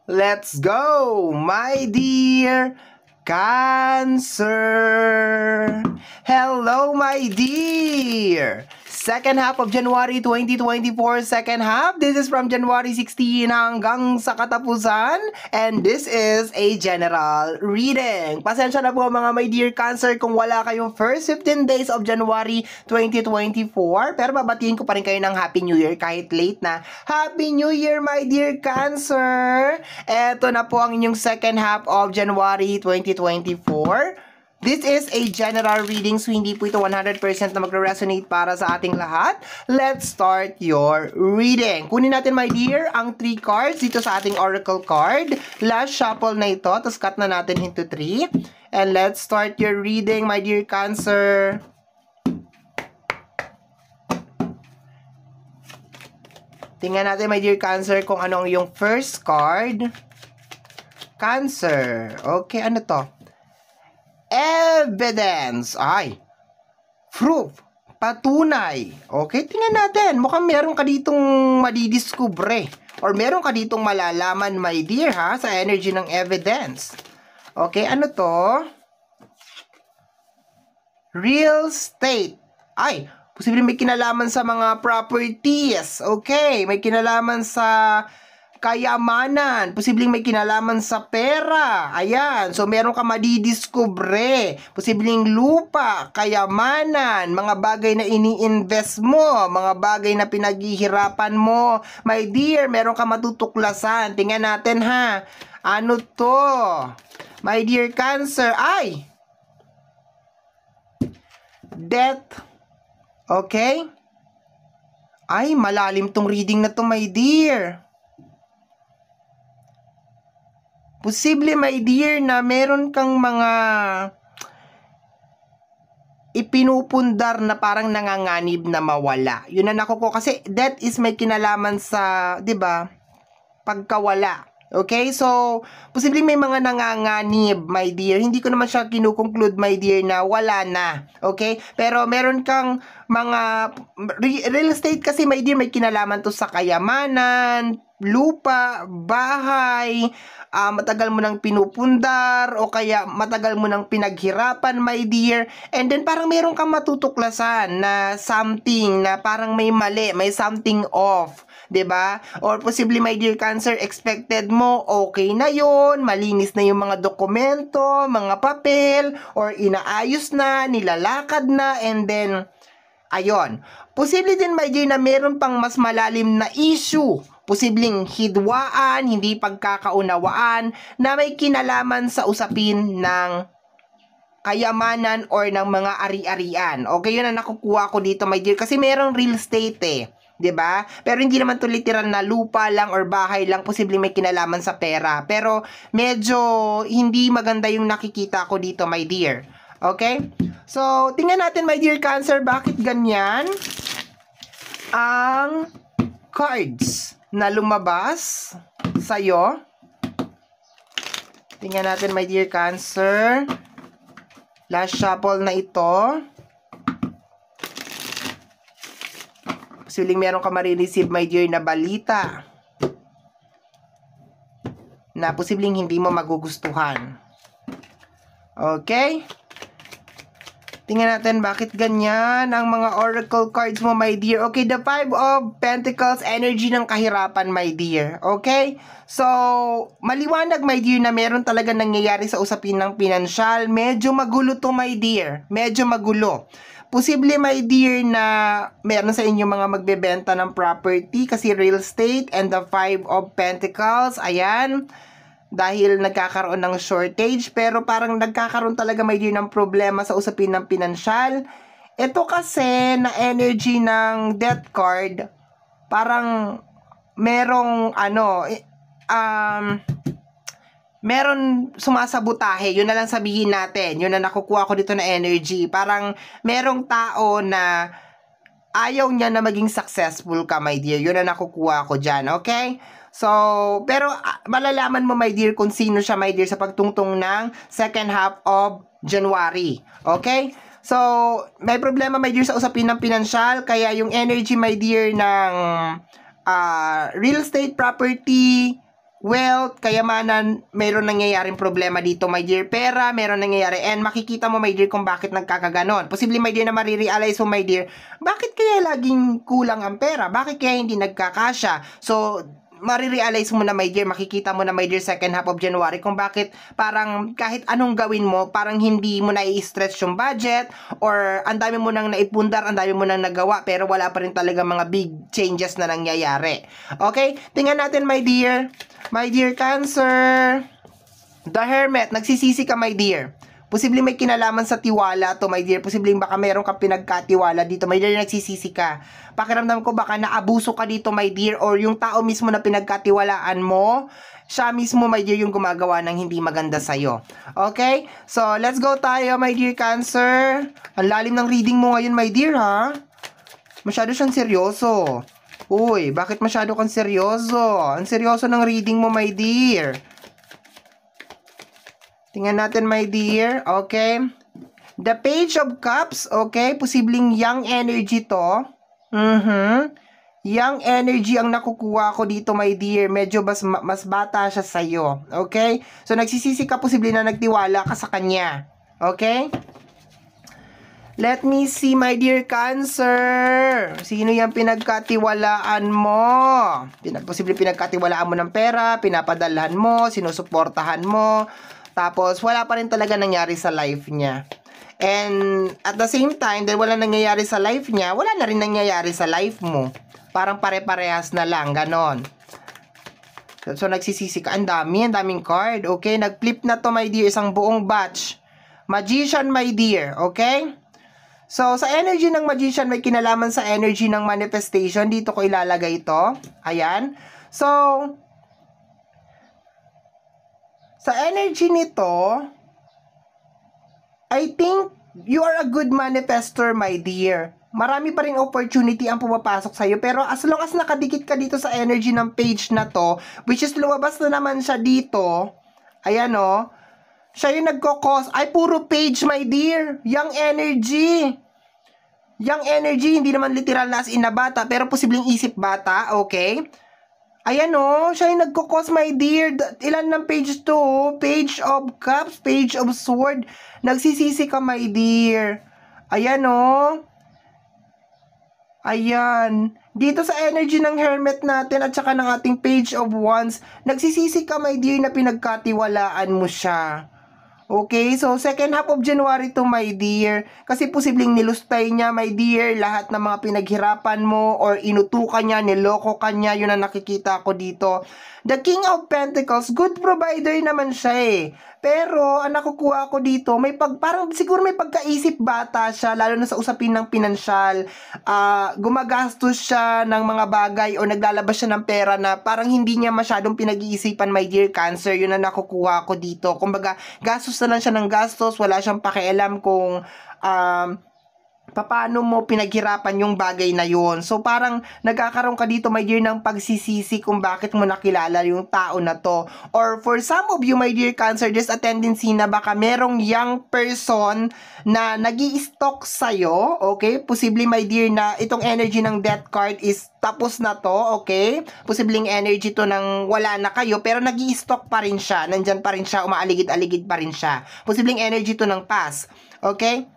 Let's go, my dear Cancer. Hello, my dear. Second half of January 2024, second half. This is from January 16 hanggang sa katapusan. And this is a general reading. Pasensya na po mga my dear Cancer kung wala kayong first 15 days of January 2024. Pero babatiin ko pa rin kayo ng Happy New Year kahit late na. Happy New Year, my dear Cancer! Eto na po ang inyong second half of January 2024. This is a general reading, so hindi po ito 100% na magre-resonate para sa ating lahat. Let's start your reading. Kunin natin, my dear, ang 3 cards dito sa ating oracle card. Last shuffle na ito, tapos cut na natin into 3. And let's start your reading, my dear Cancer. Tingnan natin, my dear Cancer, kung anong yung first card. Cancer. Okay, ano to? Evidence. Ay. Proof. Patunay. Okay, tingnan natin. Mukhang meron ka ditong madidiskubre. Or meron ka ditong malalaman, my dear, ha? Sa energy ng evidence. Okay, ano to? Real estate. Ay, posibleng may kinalaman sa mga properties. Okay, may kinalaman sa kayamanan, posibleng may kinalaman sa pera. Ayan, so meron ka madidiskubre. Posibleng lupa, kayamanan, mga bagay na ini-invest mo, mga bagay na pinaghihirapan mo. My dear, meron ka matutuklasan. Tingnan natin, ha. Ano to? My dear Cancer, ay! Death. Okay? Ay, malalim tong reading na to, my dear. Posible, my dear, na meron kang mga ipinupundar na parang nanganganib na mawala. Yun na nakuko kasi that is may kinalaman sa, 'di ba? Pagkawala. Okay? So, posibleng may mga nanganganib, my dear. Hindi ko naman siya kinukonclude, my dear, na wala na. Okay? Pero meron kang mga real estate kasi, my dear, may kinalaman to sa kayamanan, lupa, bahay, matagal mo nang pinupundar o kaya matagal mo nang pinaghirapan, my dear. And then parang meron kang matutuklasan na something na parang may mali, may something off. 'Di ba? Or possibly, my dear Cancer, expected mo okay na 'yon, malinis na yung mga dokumento, mga papel, or inaayos na, nilalakad na, and then ayon. Posible din, my dear, na meron pang mas malalim na issue. Posibleng hidwaan, hindi pagkakaunawaan, na may kinalaman sa usapin ng kayamanan or ng mga ari-arian. Okay, yun ang nakukuha ko dito, my dear. Kasi merong real estate eh. 'Di ba? Pero hindi naman to literal na lupa lang or bahay lang, posibleng may kinalaman sa pera. Pero medyo hindi maganda yung nakikita ko dito, my dear. Okay? So, tingnan natin, my dear Cancer, bakit ganyan ang cards na lumabas sa'yo. Tingnan natin, my dear Cancer. Last shuffle na ito. Posibleng meron ka marireceive, my dear, na balita na posibleng hindi mo magugustuhan. Okay? Tingnan natin bakit ganyan ang mga oracle cards mo, my dear. Okay, the 5 of Pentacles, energy ng kahirapan, my dear. Okay? So, maliwanag, my dear, na meron talaga nangyayari sa usapin ng pinansyal. Medyo magulo to, my dear. Medyo magulo. Posible, my dear, na meron sa inyo mga magbebenta ng property kasi real estate and the 5 of Pentacles. Ayan. Dahil nagkakaroon ng shortage, pero parang nagkakaroon talaga, my dear, ng problema sa usapin ng pinansyal. Ito kasi na energy ng death card, parang merong meron sumasabotahe. Yun na lang sabihin natin. Yun na nakukuha ko dito na energy. Parang merong tao na ayaw niya na maging successful ka, my dear. Yun na nakukuha ko dyan, okay? So, pero malalaman mo, my dear, kung sino siya, my dear, sa pagtungtong ng second half of January. Okay? So, may problema, my dear, sa usapin ng pinansyal. Kaya yung energy, my dear, ng real estate property, wealth, kayamanan, mayroon nangyayaring problema dito, my dear. Pera, mayroon nangyayari. And makikita mo, my dear, kung bakit nagkakaganon. Posible, my dear, na marirealize mo, my dear, bakit kaya laging kulang ang pera? Bakit kaya hindi nagkakasya? So, marirealize mo na, my dear, makikita mo na, my dear, second half of January, kung bakit parang kahit anong gawin mo, parang hindi mo na i-stretch yung budget, or ang dami mo nang naipundar, ang dami mo nang nagawa, pero wala pa rin talaga mga big changes na nangyayari. Okay? Tingnan natin, my dear. My dear Cancer, the Hermit, nagsisisi ka, my dear. Posibleng may kinalaman sa tiwala to, my dear. Posibleng baka meron kang pinagkatiwala dito, my dear, nagsisisi ka. Pakiramdam ko baka naabuso ka dito, my dear, or yung tao mismo na pinagkatiwalaan mo, siya mismo, my dear, yung gumagawa ng hindi maganda sa'yo. Okay? So, let's go tayo, my dear Cancer. Ang lalim ng reading mo ngayon, my dear, ha? Masyado siyang seryoso. Uy, bakit masyado kang seryoso? Ang seryoso ng reading mo, my dear. Tingnan natin, my dear. Okay. The Page of Cups. Okay. Posibleng young energy to. Young energy ang nakukuha ko dito, my dear. Medyo mas bata siya sa'yo. Okay. So, nagsisisi ka, posibleng na nagtiwala ka sa kanya. Okay. Let me see, my dear Cancer. Sino yung pinagkatiwalaan mo? Posibleng pinagkatiwalaan mo ng pera, pinapadalhan mo, sinusuportahan mo. Tapos, wala pa rin talaga nangyari sa life niya. And, at the same time, dahil wala nangyayari sa life niya, wala na rin nangyayari sa life mo. Parang pare-parehas na lang, ganon. So, nagsisisi ka. Ang daming card. Okay, nag-flip na to, my dear, isang buong batch. Magician, my dear. Okay? So, sa energy ng Magician, may kinalaman sa energy ng manifestation. Dito ko ilalagay ito. Ayan. So, sa energy nito, I think you are a good manifestor, my dear. Marami pa rin opportunity ang pumapasok sa'yo. Pero as long as nakadikit ka dito sa energy ng page na to, which is lumabas na naman siya dito, ayan o, siya yung nagkakos. Ay, puro page, my dear. Young energy. Young energy, hindi naman literal na as in na bata, pero posibleng isip bata, okay? Ayan o, siya yung nagkakos, my dear. Ilan ng page to? Page of Cups, Page of Sword. Nagsisisi ka, my dear. Ayan o. Ayan. Dito sa energy ng Hermit natin at saka ng ating Page of Wands, nagsisisi ka, my dear, na pinagkatiwalaan mo siya. Okay, so second half of January to, my dear. Kasi posibleng nilustay niya, my dear, lahat ng mga pinaghirapan mo or inutukan niya, niloko ka niya, yun ang nakikita ko dito. The King of Pentacles, good provider naman siya eh. Pero, ang nakukuha ko dito, parang siguro may pagkaisip bata siya, lalo na sa usapin ng pinansyal. Gumagastos siya ng mga bagay o naglalabas siya ng pera na parang hindi niya masyadong pinag-iisipan, my dear Cancer. Yun ang nakukuha ko dito. Kumbaga, gastos na lang siya ng gastos, wala siyang pakialam kung paano mo pinaghirapan yung bagay na yun. So, parang nagkakaroon ka dito, my dear, ng pagsisisi kung bakit mo nakilala yung tao na to. Or for some of you, my dear Cancer, there's a tendency na baka merong young person na nag-i-stalk sa'yo, okay? Posibleng, my dear, na itong energy ng Death card is tapos na to, okay? Posibleng energy to ng wala na kayo, pero nag-i-stalk pa rin siya. Nandyan pa rin siya, umaaligid-aligid pa rin siya. Posibleng energy to ng past, okay?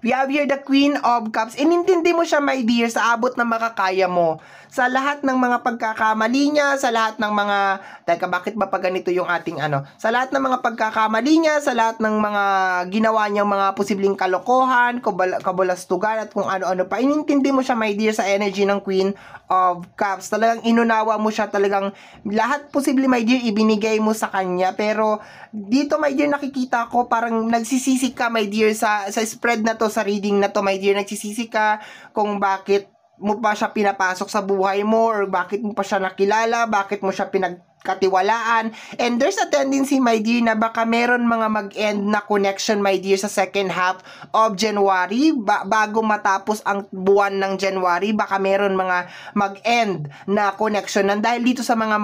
We have here the Queen of Cups. Inintindi mo siya, my dear, sa abot ng makakaya mo. Sa lahat ng mga pagkakamali niya, sa lahat ng mga... Teka, bakit ba pa ganito yung ating ano? Sa lahat ng mga pagkakamali niya, sa lahat ng mga ginawa niyang mga posibleng kalokohan, kabulastugan, at kung ano-ano pa. Inintindi mo siya, my dear, sa energy ng Queen of Cups. Talagang inunawa mo siya, talagang lahat posible, my dear, ibinigay mo sa kanya. Pero dito, my dear, nakikita ko parang nagsisisi ka, my dear, sa spread na to, sa reading na to, my dear, nagsisisi ka kung bakit mo pa siya pinapasok sa buhay mo or bakit mo pa siya nakilala, bakit mo siya pinagkatiwalaan. And there's a tendency, my dear, na baka meron mga mag-end na connection, my dear, sa second half of January. Bago matapos ang buwan ng January, baka meron mga mag-end na connection. And dahil dito sa mga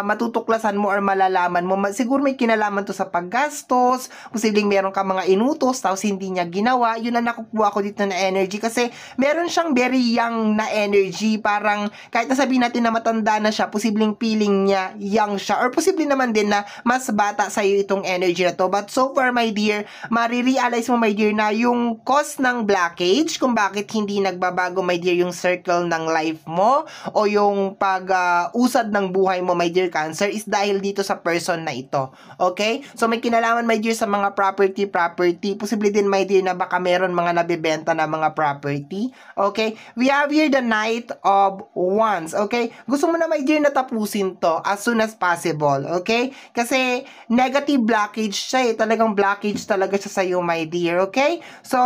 matutuklasan mo or malalaman mo, siguro may kinalaman to sa paggastos, posibleng meron ka mga inutos, tapos hindi niya ginawa. Yun ang nakukuha ko dito na energy. Kasi meron siyang very young na energy. Parang kahit nasabihin natin na matanda na siya, posibleng feeling niya young lang siya or posible naman din na mas bata sa'yo itong energy na to. But so far, my dear, marirealize mo, my dear, na yung cause ng blockage, kung bakit hindi nagbabago, my dear, yung circle ng life mo o yung pag-usad ng buhay mo, my dear Cancer, is dahil dito sa person na ito. Okay? So, may kinalaman, my dear, sa mga property. Posible din, my dear, na baka meron mga nabibenta na mga property. Okay? We have here the Knight of Wands. Okay? Gusto mo na, my dear, natapusin to as soon as possible. Okay? Kasi negative blockage siya eh. Talagang blockage talaga siya sa'yo, my dear. Okay? So,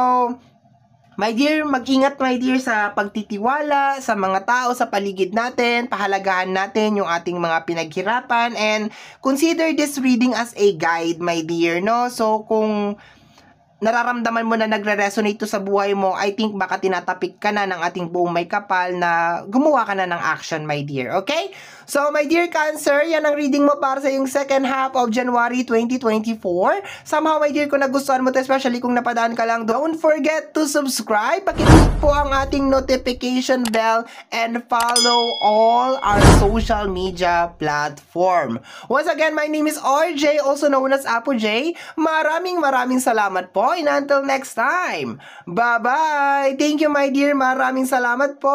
my dear, mag-ingat, my dear, sa pagtitiwala sa mga tao sa paligid natin. Pahalagahan natin yung ating mga pinaghirapan and consider this reading as a guide, my dear, no? So, kung nararamdaman mo na nagre-resonate to sa buhay mo, I think baka tinatapik ka na ng ating buong may kapal na gumawa ka na ng action, my dear. Okay? So, my dear Cancer, yan ang reading mo para sa yung second half of January 2024. Somehow, my dear, kung nagustuhan mo to, especially kung napadaan ka lang, don't forget to subscribe. Pakiclick po ang ating notification bell and follow all our social media platform. Once again, my name is RJ, also known as Apo J. Maraming salamat po. And until next time, bye-bye! Thank you, my dear. Maraming salamat po!